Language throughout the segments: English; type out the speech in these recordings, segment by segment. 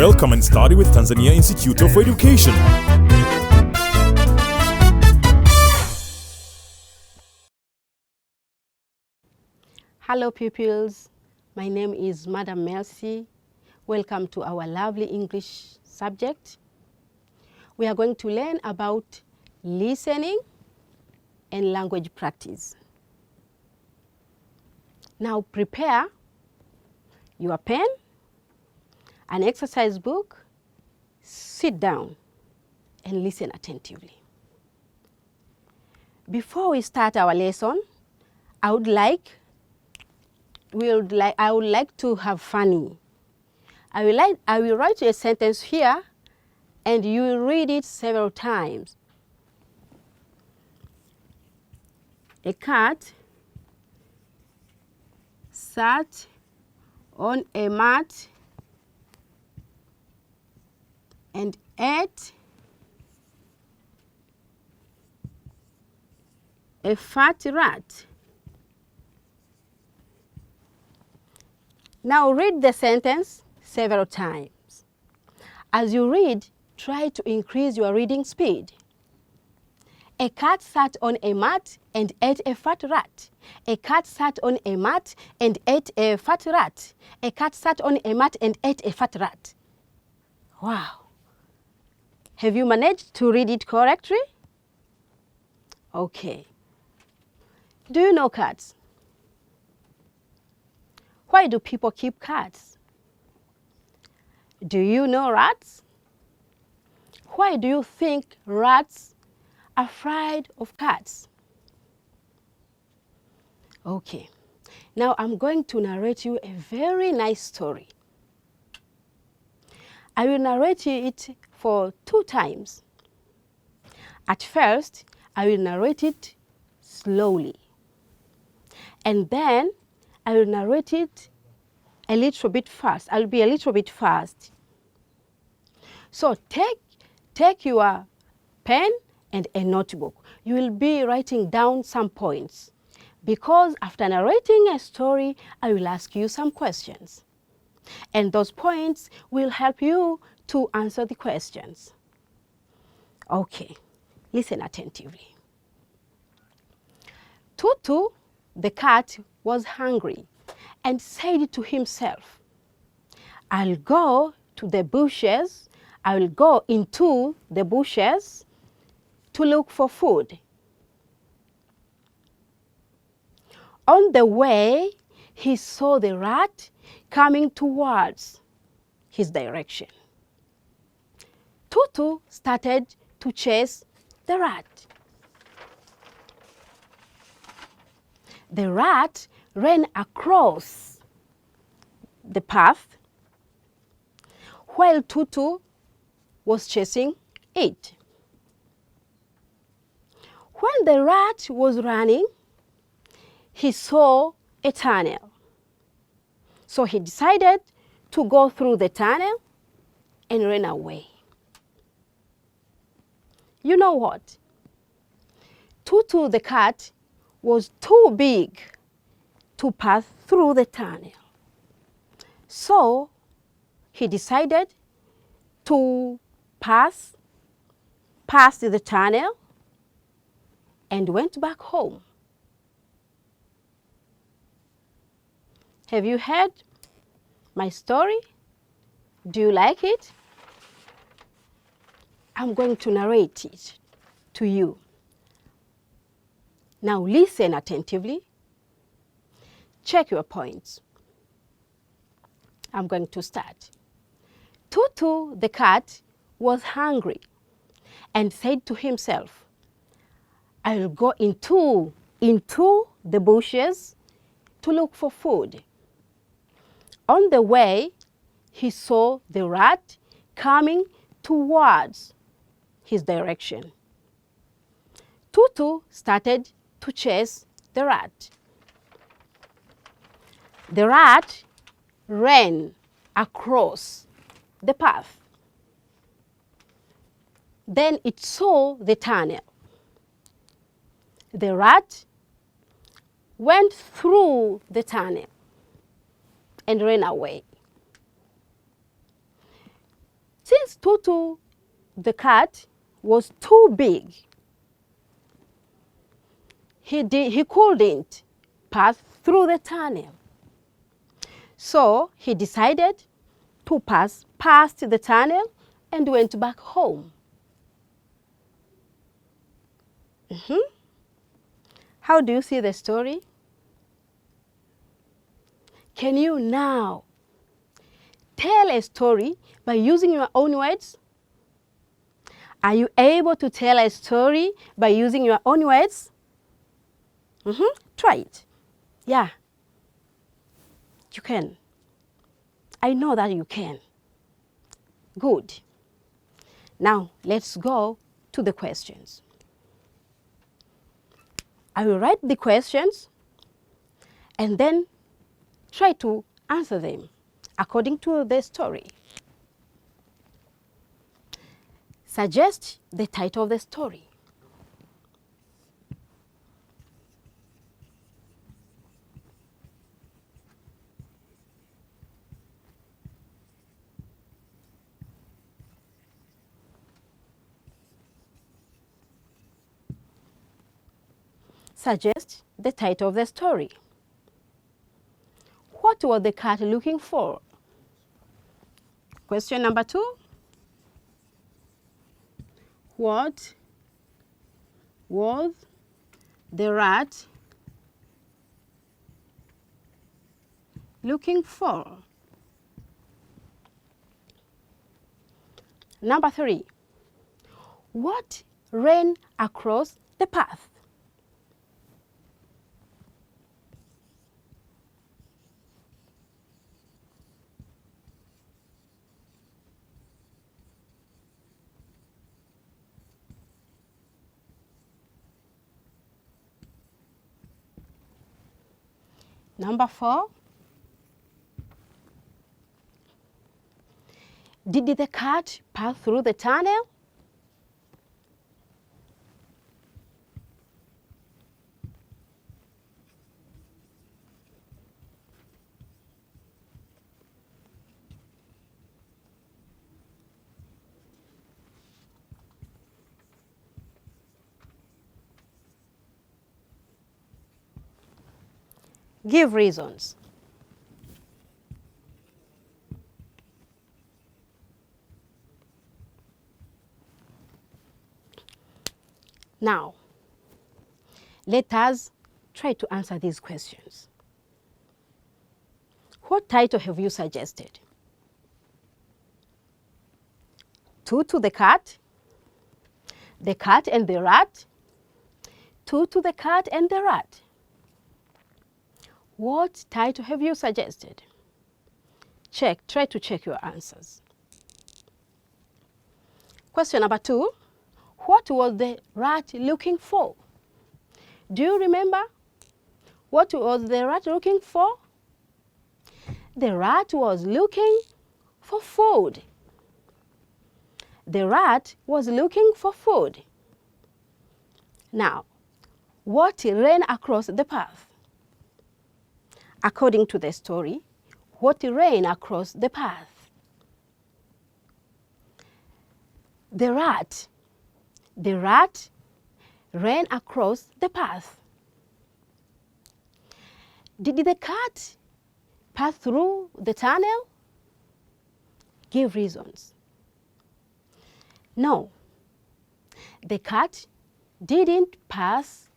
Welcome and study with Tanzania Institute of Education. Hello pupils, my name is Madam Mercy. Welcome to our lovely English subject. We are going to learn about listening and language practice. Now prepare your pen, an exercise book, sit down and listen attentively. Before we start our lesson, I would like to have fun. I will write a sentence here and you will read it several times. A cat sat on a mat and ate a fat rat. Now read the sentence several times. As you read, try to increase your reading speed. A cat sat on a mat and ate a fat rat. A cat sat on a mat and ate a fat rat. A cat sat on a mat and ate a fat rat. Wow! Have you managed to read it correctly? Okay. Do you know cats? Why do people keep cats? Do you know rats? Why do you think rats are afraid of cats? Okay, now I'm going to narrate you a very nice story. I will narrate it for 2 times. At first, I will narrate it slowly. And then I will narrate it a little bit fast. I'll be a little bit fast. So take your pen and a notebook. You will be writing down some points because after narrating a story, I will ask you some questions. And those points will help you to answer the questions. Okay, listen attentively. Tutu, the cat, was hungry and said to himself, I'll go to the bushes, I will go into the bushes to look for food. On the way, he saw the rat coming towards his direction. Tutu started to chase the rat. The rat ran across the path while Tutu was chasing it. When the rat was running, he saw a tunnel. So he decided to go through the tunnel and run away. You know what? Tutu the cat was too big to pass through the tunnel. So he decided to pass the tunnel and went back home. Have you heard my story? Do you like it? I'm going to narrate it to you. Now listen attentively. Check your points. I'm going to start. Tutu the cat was hungry and said to himself, I'll go into the bushes to look for food. On the way, he saw the rat coming towards his direction. Tutu started to chase the rat. The rat ran across the path. Then it saw the tunnel. The rat went through the tunnel and ran away. Tutu the cat was too big. He couldn't pass through the tunnel. So he decided to pass past the tunnel and went back home. How do you see the story? Can you now tell a story by using your own words? Are you able to tell a story by using your own words? Try it. Yeah, you can. I know that you can. Good. Now, let's go to the questions. I will write the questions and then try to answer them according to the story. Suggest the title of the story. Suggest the title of the story. What was the cat looking for? Question number 2. What was the rat looking for? Number 3. What ran across the path? Number 4. Did the cat pass through the tunnel? Give reasons. Now, let us try to answer these questions. What title have you suggested? Tutu the cat and the rat, Tutu the cat and the rat. What title have you suggested? Try to check your answers. Question number 2. What was the rat looking for? Do you remember? What was the rat looking for? The rat was looking for food. The rat was looking for food. Now, what ran across the path? According to the story, what ran across the path? The rat ran across the path. Did the cat pass through the tunnel? Give reasons. No, the cat didn't pass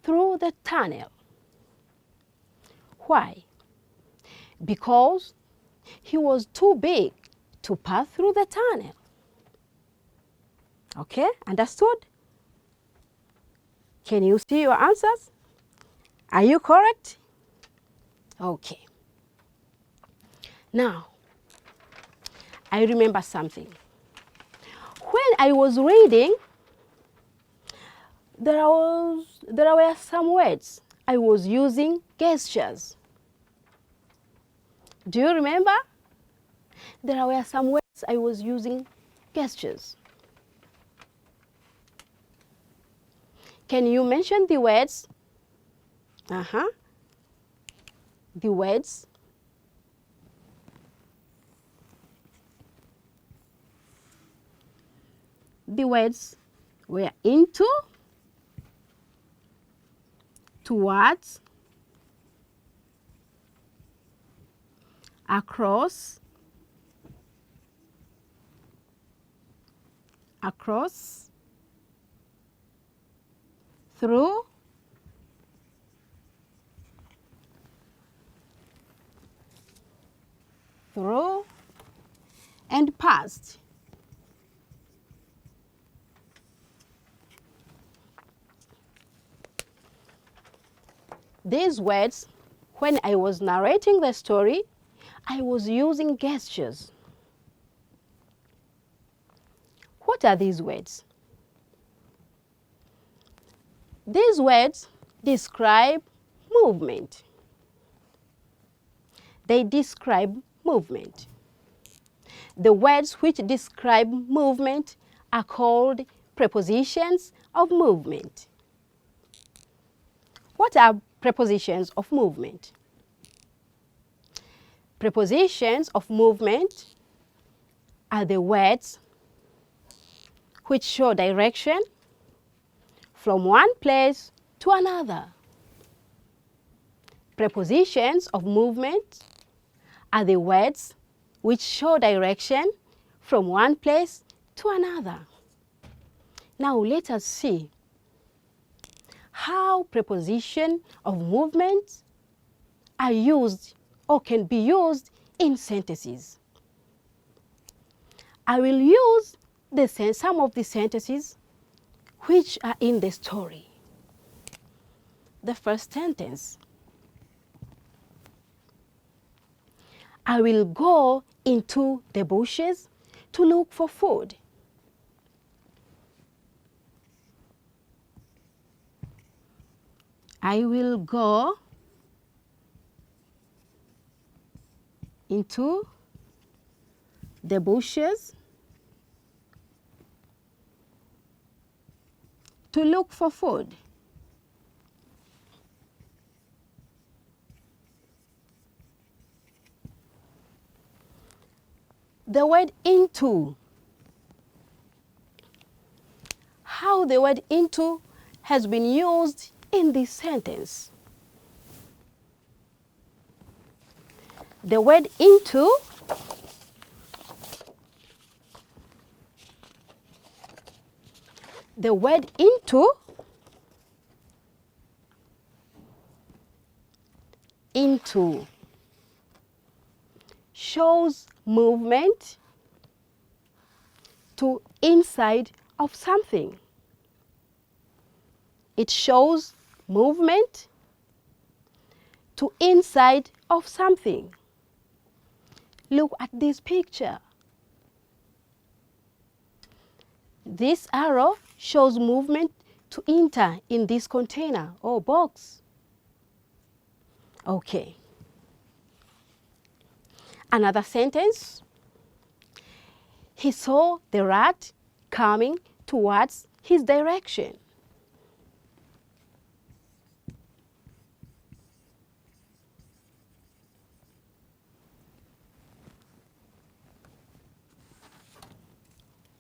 through the tunnel. Why? Because he was too big to pass through the tunnel. Okay, understood? Can you see your answers? Are you correct? Okay. Now, I remember something. When I was reading, there were some words I was using gestures. Do you remember? There were some words I was using gestures. Can you mention the words? The words. the words were into, towards, across, across, through, through, and past. These words, when I was narrating the story, I was using gestures. What are these words? These words describe movement. They describe movement. The words which describe movement are called prepositions of movement. What are prepositions of movement? Prepositions of movement are the words which show direction from one place to another. Prepositions of movement are the words which show direction from one place to another. Now let us see how prepositions of movement are used or can be used in sentences. I will use some of the sentences which are in the story. The first sentence: I will go into the bushes to look for food. I will go into the bushes to look for food. The word into. How the word into has been used in this sentence. The word into into shows movement to inside of something. It shows movement to inside of something. Look at this picture. This arrow shows movement to enter in this container or box. Okay. Another sentence. He saw the rat coming towards his direction.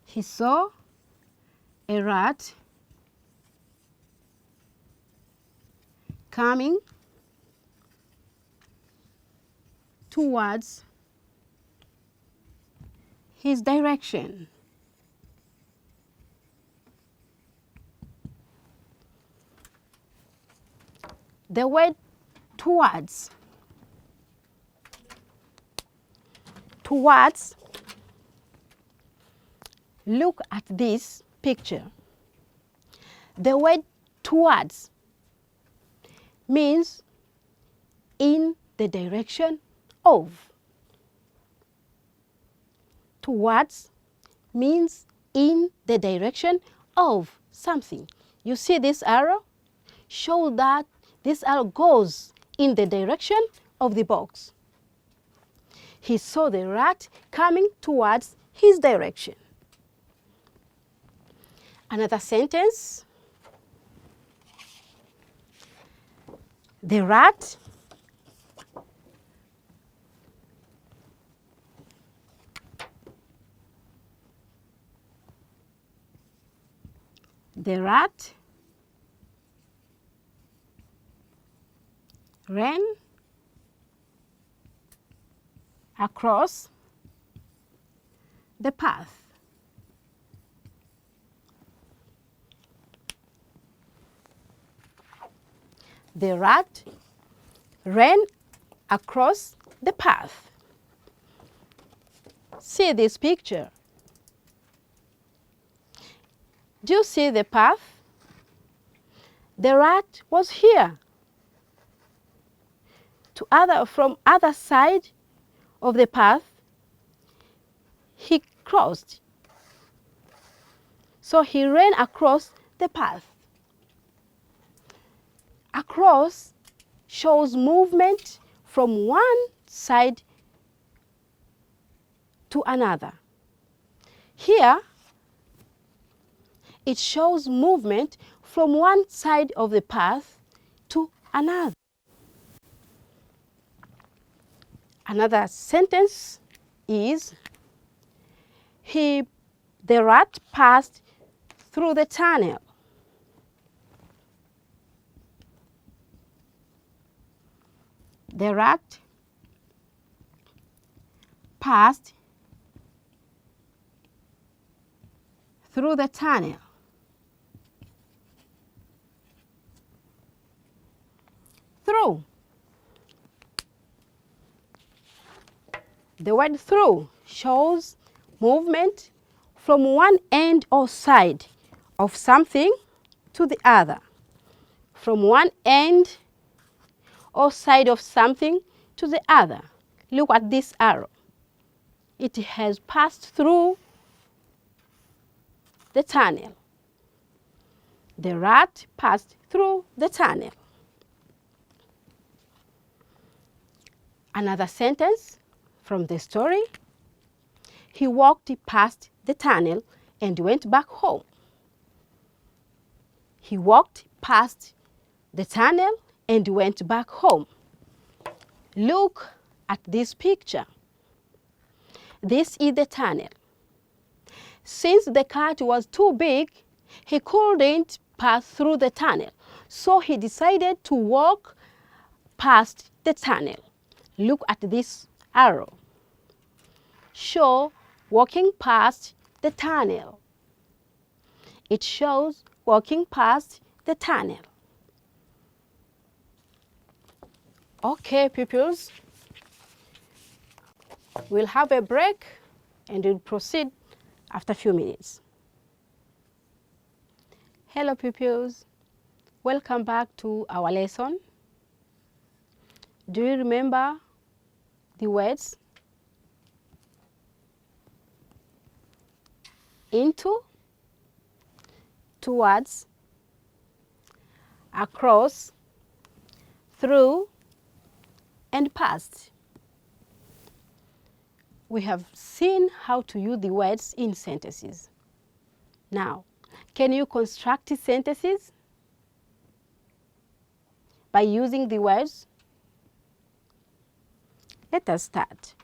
He saw a rat coming towards his direction. The word towards. Towards. Look at this picture. The word towards means in the direction of. Towards means in the direction of something. You see this arrow? Show that this arrow goes in the direction of the box. He saw the rat coming towards his direction. Another sentence. The rat The rat ran across the path. The rat ran across the path. See this picture. Do you see the path? The rat was here. From other side of the path, he crossed. So he ran across the path. Across shows movement from one side to another. Here, it shows movement from one side of the path to another. Another sentence is, the rat passed through the tunnel. The rat passed through the tunnel. Through. The word through shows movement from one end or side of something to the other. From one end or side of something to the other. Look at this arrow. It has passed through the tunnel. The rat passed through the tunnel. Another sentence from the story. He walked past the tunnel and went back home. He walked past the tunnel and went back home. Look at this picture. This is the tunnel. Since the cat was too big, he couldn't pass through the tunnel. So he decided to walk past the tunnel. Look at this arrow. Show walking past the tunnel. It shows walking past the tunnel. Okay, pupils. We'll have a break and we'll proceed after a few minutes. Hello, pupils. Welcome back to our lesson. Do you remember the words into, towards, across, through, and past? We have seen how to use the words in sentences. Now, can you construct sentences by using the words? Let us start.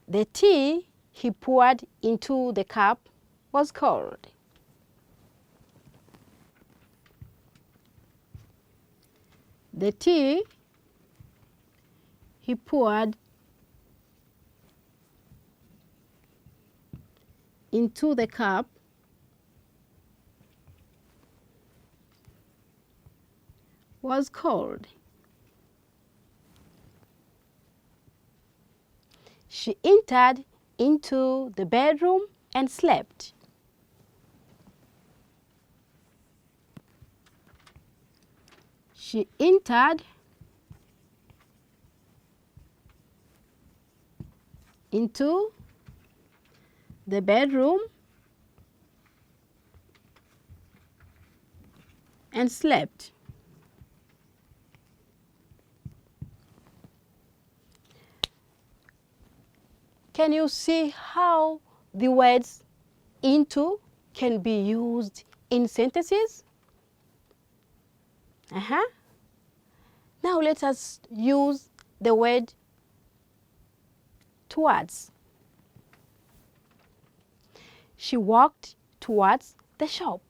The tea he poured into the cup was cold. The tea he poured into the cup was cold. She entered into the bedroom and slept. She entered into the bedroom and slept. Can you see how the words into can be used in sentences? Now let us use the word towards. She walked towards the shop.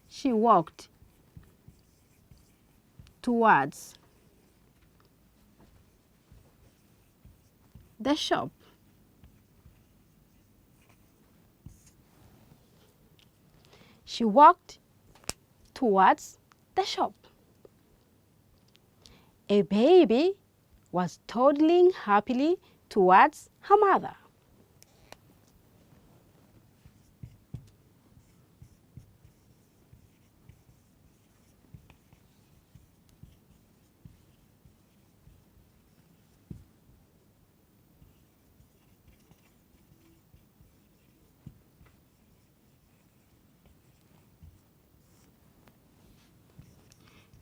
She walked towards the shop. She walked towards the shop. A baby was toddling happily towards her mother.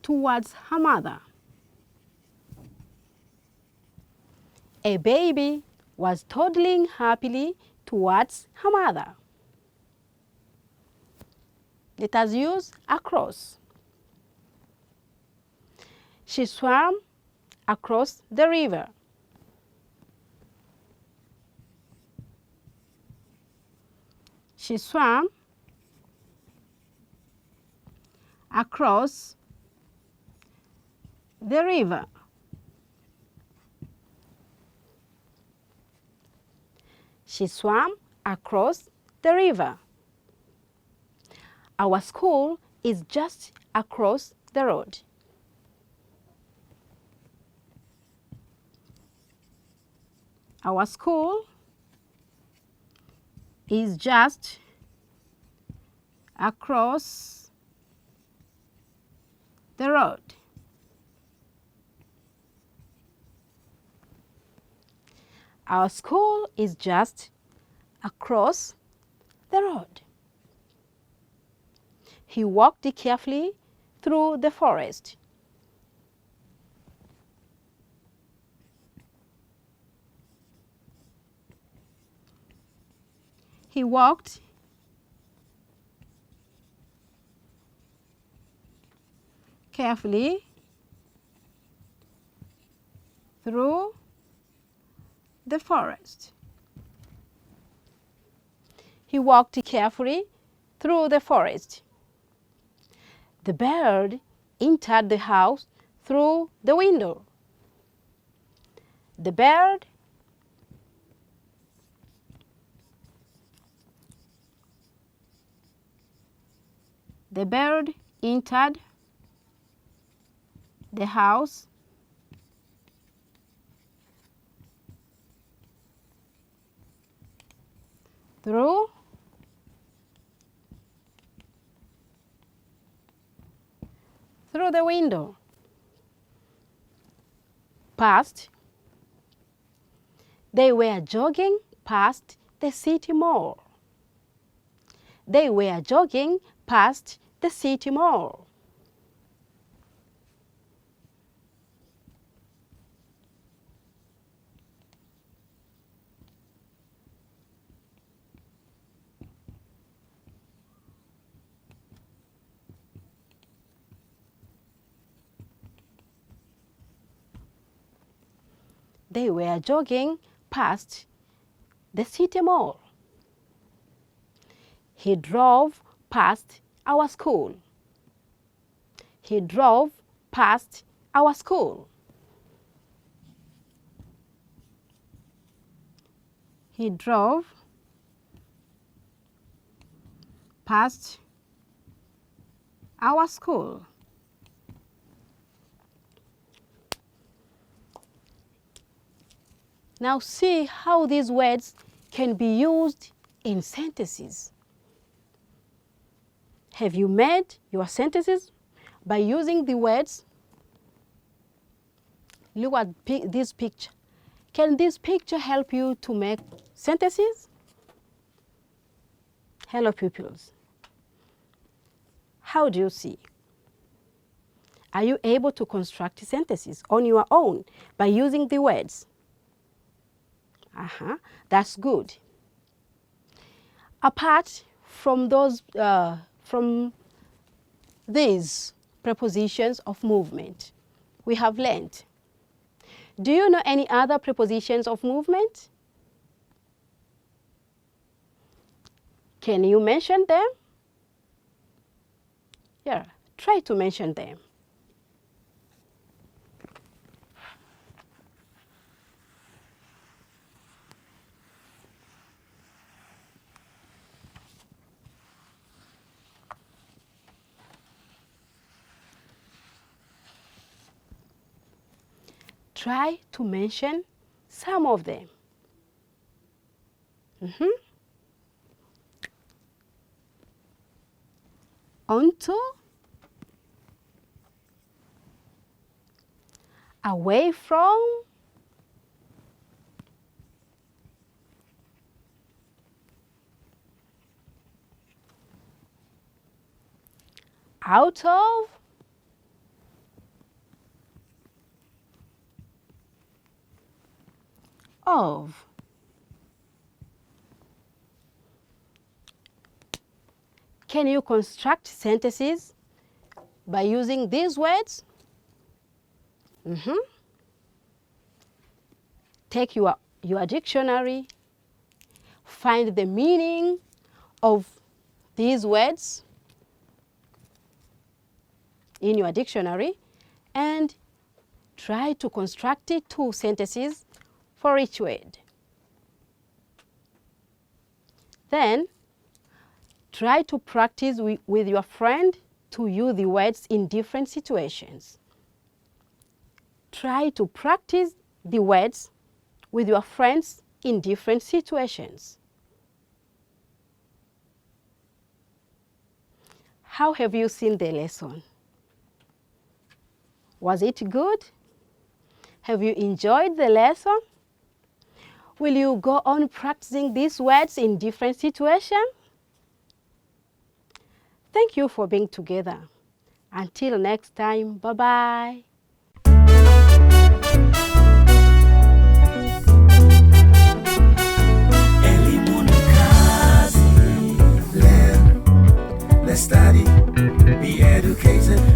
Towards her mother. A baby was toddling happily towards her mother. Let us use across. She swam across the river. She swam across the river. She swam across the river. Our school is just across the road. Our school is just across the road. Our school is just across the road. He walked carefully through the forest. He walked carefully through the forest. He walked carefully through the forest. The bird entered the house through the window. The bird entered the house through the window. Past. They were jogging past the city mall. They were jogging past the city mall. They were jogging past the city mall. He drove past our school. He drove past our school. He drove past our school. Now see how these words can be used in sentences. Have you made your sentences by using the words? Look at this picture. Can this picture help you to make sentences? Hello, pupils. How do you see? Are you able to construct sentences on your own by using the words? That's good. Apart from these prepositions of movement, we have learned. Do you know any other prepositions of movement? Can you mention them? Yeah, try to mention them. Try to mention some of them. Onto, away from, out of. Can you construct sentences by using these words? Take your dictionary, find the meaning of these words in your dictionary and try to construct 2 sentences for each word. Then try to practice with your friend to use the words in different situations. Try to practice the words with your friends in different situations. How have you seen the lesson? Was it good? Have you enjoyed the lesson? Will you go on practicing these words in different situations? Thank you for being together. Until next time, bye-bye. Elimu ni kazi, learn, let's study, be educated.